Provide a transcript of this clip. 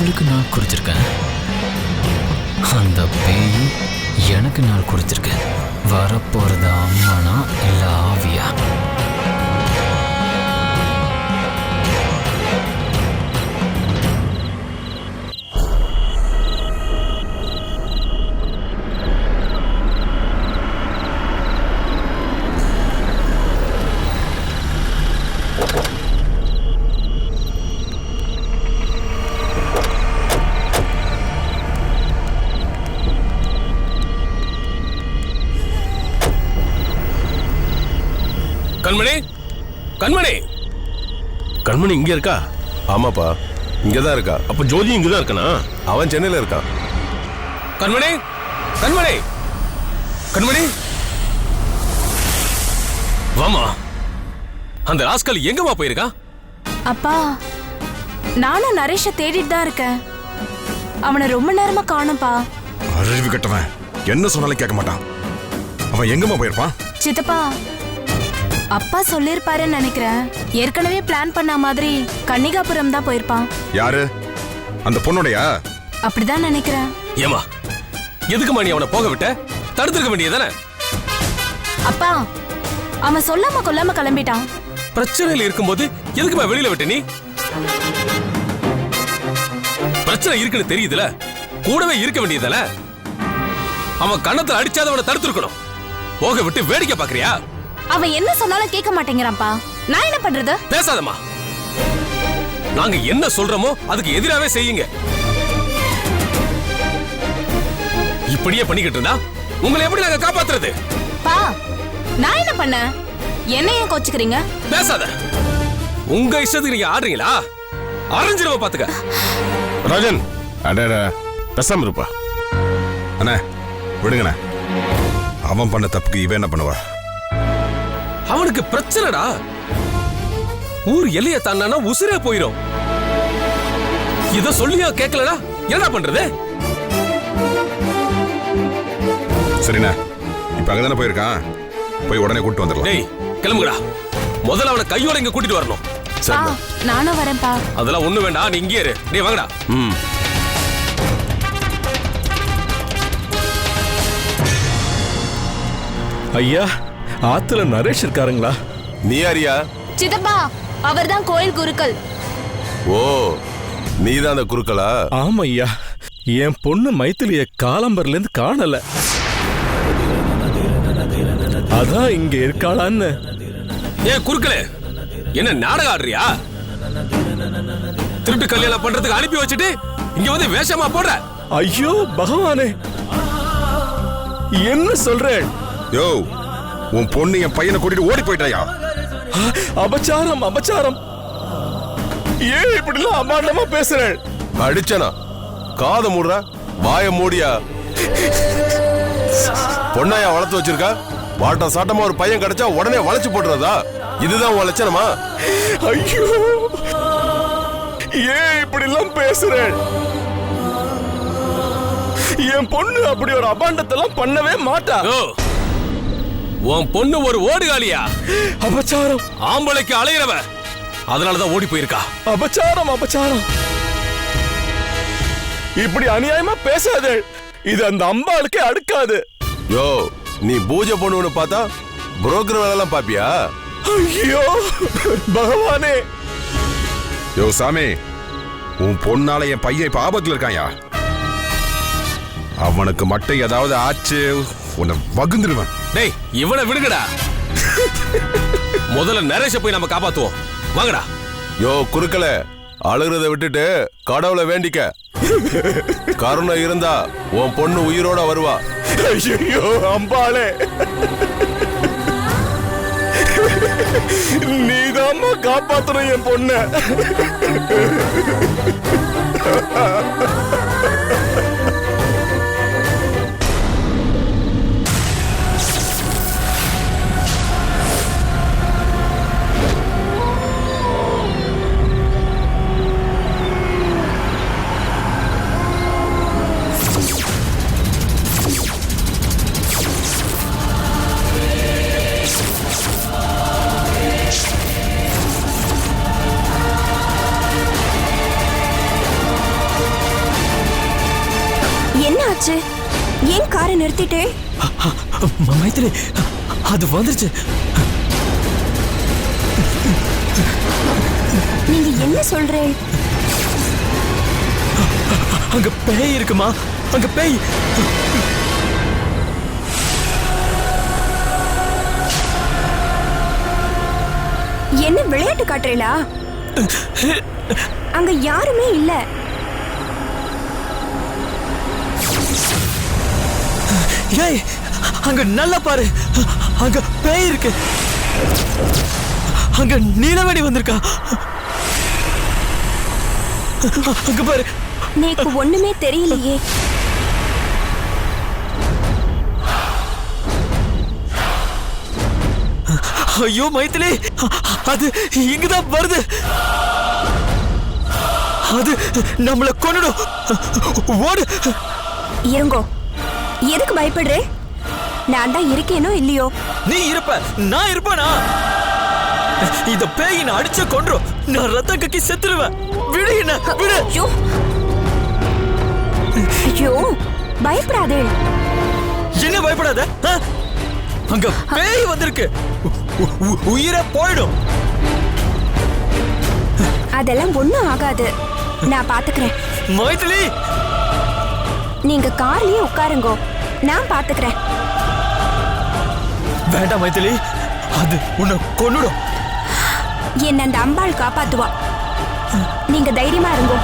அவளுக்கு நாள் குறிச்சிருக்கேன், அந்த பேய் எனக்கு நாள் குறிச்சிருக்கு. வரப்போறது அம்மானா இல்ல ஆவியா? கண்மணி, கண்மணி, கண்மணி இங்க இருக்கா? ஆமாப்பா, இங்கதான் இருக்கா. அப்ப ஜோதி இங்கதான் இருக்கானா? அவன் சென்னையில இருக்கான். கண்மணி, கண்மணி, கண்மணி, வாமா. அந்த ராஸ்கல் எங்கம்மா போயிருக்கா? அப்பா, நானும் நரேஷ தேடிட்டு தான் இருக்கேன். அவனை ரொம்ப நேரமா காணோம்பா. அறிவு கட்டவன் என்ன சொன்னாலும் கேட்க மாட்டான். அவன் எங்கம்மா போயிருப்பான்? சித்தப்பா, அப்பா சொல்லிருப்பாருன்னு நினைக்கிறேன். ஏற்கனவே பிளான் பண்ண மாதிரி கன்னிகாபுரம் தான் போயிருப்பான். யாரு? அந்த பொண்ணுடையா? அப்படிதான் நினைக்கிறேன். ஏமா, எதுக்குமா நீ அவனை போக விட்ட? தடுத்துக்க வேண்டியதானே? அப்பா, அவன் சொல்லாம கொல்லாம கிளம்பிட்டான். பிரச்சனையில இருக்கும்போது எதுக்குமா வெளியில விட்ட நீ? பிரச்சனை இருக்குன்னு தெரியுதுல, கூடவே இருக்க வேண்டியதானே? அவன் கண்ணத்துல அடிச்சாத அவனை தடுத்துருக்கணும். போக விட்டு வேடிக்கை பாக்குறியா? அவன் என்ன சொன்னாலும் கேட்க மாட்டேங்கிறான்ப்பா. நான் என்ன பண்றது? பேசாதம்மா. நாங்க என்ன சொல்றோமோ அதுக்கு எதிராவே செய்யுங்க. இப்படியே பண்ணிக்கிட்டு இருந்தா உங்களை எப்படி நாங்க காப்பாத்துறது? பா, நான் என்ன பண்ண? என்ன ஏன் கோச்சுக்கிறீங்க? பேசாத. உங்க இஷ்டத்துக்கு நீங்க ஆடுறீங்களா? அரைஞ்சிருவ பாத்துக்க. ராஜன், அட பேசாம இருப்பா. அண்ணா விடுங்கண்ணா. அவன் பண்ண தப்புக்கு இவன் என்ன பண்ணுவா? அவனுக்கு பிரச்சனைடா. ஊர் எல்லைய தாண்டானா உசுரே போயிரும். இத சொல்லியா கேட்கலடா என்ன பண்றது? சரிண்ணா, இப்ப அங்கதானே போயிருக்கான். போய் உடனே கூட்டிட்டு வந்துடலாம். டேய், கிளம்புங்கடா. முதல்ல அவனை கையோட இங்க கூட்டிட்டு வரணும். பா, நானும் வரேன்ப்பா. அதெல்லாம் ஒண்ணு வேண்டாம், நீ இங்கே இரு. டேய் வாங்கடா. ஐயா, ஆத்துல நரேஷ் இருக்காருங்களா? நீ யாரியா? சித்தப்பா, அவர்தான் கோயில் குருக்கள். ஓ, நீதான் அந்த குருக்களா? ஆமா ஐயா, என் பொண்ணு மைத்திலிய காலம்பர்ல இருந்து காணல. அதான் இங்க இருக்காளான்னு. ஏன் குறுக்களே, என்ன நாடகம் ஆடுறியா? திருட்டு கல்யாணம் பண்றதுக்கு அனுப்பி வச்சுட்டு இங்க வந்து வேஷமா போடுற? ஐயோ பகவானே, என்ன சொல்றேன்? யோ, உன் பொண்ணு என் பையனை கூட்டிட்டு ஓடி போயிட்டாயா? அபச்சாரம், அபச்சாரம். ஏன் இப்படிலாம் அபாண்டமா பேசுறேன்? அடிச்சனா காத மூடுற, வாய மூடியா. பொண்ணாயா வளர்த்து வச்சிருக்கா? வாட்ட சாட்டமா ஒரு பையன் கிடைச்சா உடனே வளைச்சு போடுறதா? இதுதான் உன் லட்சணமா? ஐயோ, ஏன் இப்படிலாம் பேசுறேன்? என் பொண்ணு அப்படி ஒரு அபாண்டத்தெல்லாம் பண்ணவே மாட்டா. உன் பொண்ணு ஒரு ஓடுகாலியா? அபச்சாரம். ஆம்பளைக்கு அலையிறவ, அதனாலதான் ஓடி போயிருக்கா. அபச்சாரம், அபச்சாரம். இப்படி அநியாயமா பேசாதே. இது அந்த அம்பாளுக்கே அடுக்காது. யோ, நீ பூஜை பண்ணுன்னு பார்த்தா புரோக்கர் வேலைலாம் பாப்பியா? ஐயோ பகவானே. யோ சாமி, உன் பொண்ணால என் பையன் இப்ப ஆபத்துல இருக்காயா? அவனுக்கு மட்டும் ஏதாவது ஆச்சு உன்னை வகுந்துருவேன். டேய், இவனை விடுங்கடா. முதல்ல நரேஷ போய் நம்ம காப்பாத்துவோம். வாங்கடா. யோ குறுக்களே, அழுகிறத விட்டுட்டு கடவுளை வேண்டிக்க. கருணை இருந்தா உன் பொண்ணு உயிரோட வருவா. ஐயோ அம்பாளே, நீதாம்மா காப்பாத்தணும் என் பொண்ண. என்னாச்சு? ஏன் காரை நிறுத்திட்டே? மைத்திலி, அது வந்துருச்சு. நீங்க என்ன சொல்றேன்? அங்க பேய் இருக்குமா? அங்க பேய். என்ன விளையாட்டு காட்டுறீங்களா? அங்க யாருமே இல்ல. ஏய், அங்க நல்லா பாரு, அங்க பேய் இருக்கு. அங்க நீலவேணி வந்திருக்கா. அங்க பாரு. எனக்கு ஒண்ணுமே தெரியலையே. ஐயோ மைத்திலி, அது இங்கதான் வருது. அது நம்மள கொன்னுடும். ஓடு. இருங்கோ, எதுக்கு பயப்படுறே? நான் தான் இருக்கேனோ இல்லையோ. நீ இருப்ப, நான் இருப்பேனா? இந்த பேய் நான் அடிச்ச கொன்றும். நான் ரத்த கக்கி செத்துருவேன். விடு என்ன, விடு. ஐயோ ஐயோ, பயப்படாதே. என்ன பயப்படாத? அங்க பேய் வந்திருக்கு. உயிரை போயிடும். அதெல்லாம் ஒண்ணும் ஆகாது, நான் பாத்துக்கிறேன். மைத்திலி, நீங்க கார்லயே உட்காருங்கோ, நான் பாத்துக்கிறேன். வேண்டாம் மைத்திலி, அது உன்னை கொன்னுடும். என்ன அந்த அம்பாள் காப்பாத்துவா. நீங்க தைரியமா இருங்கோ.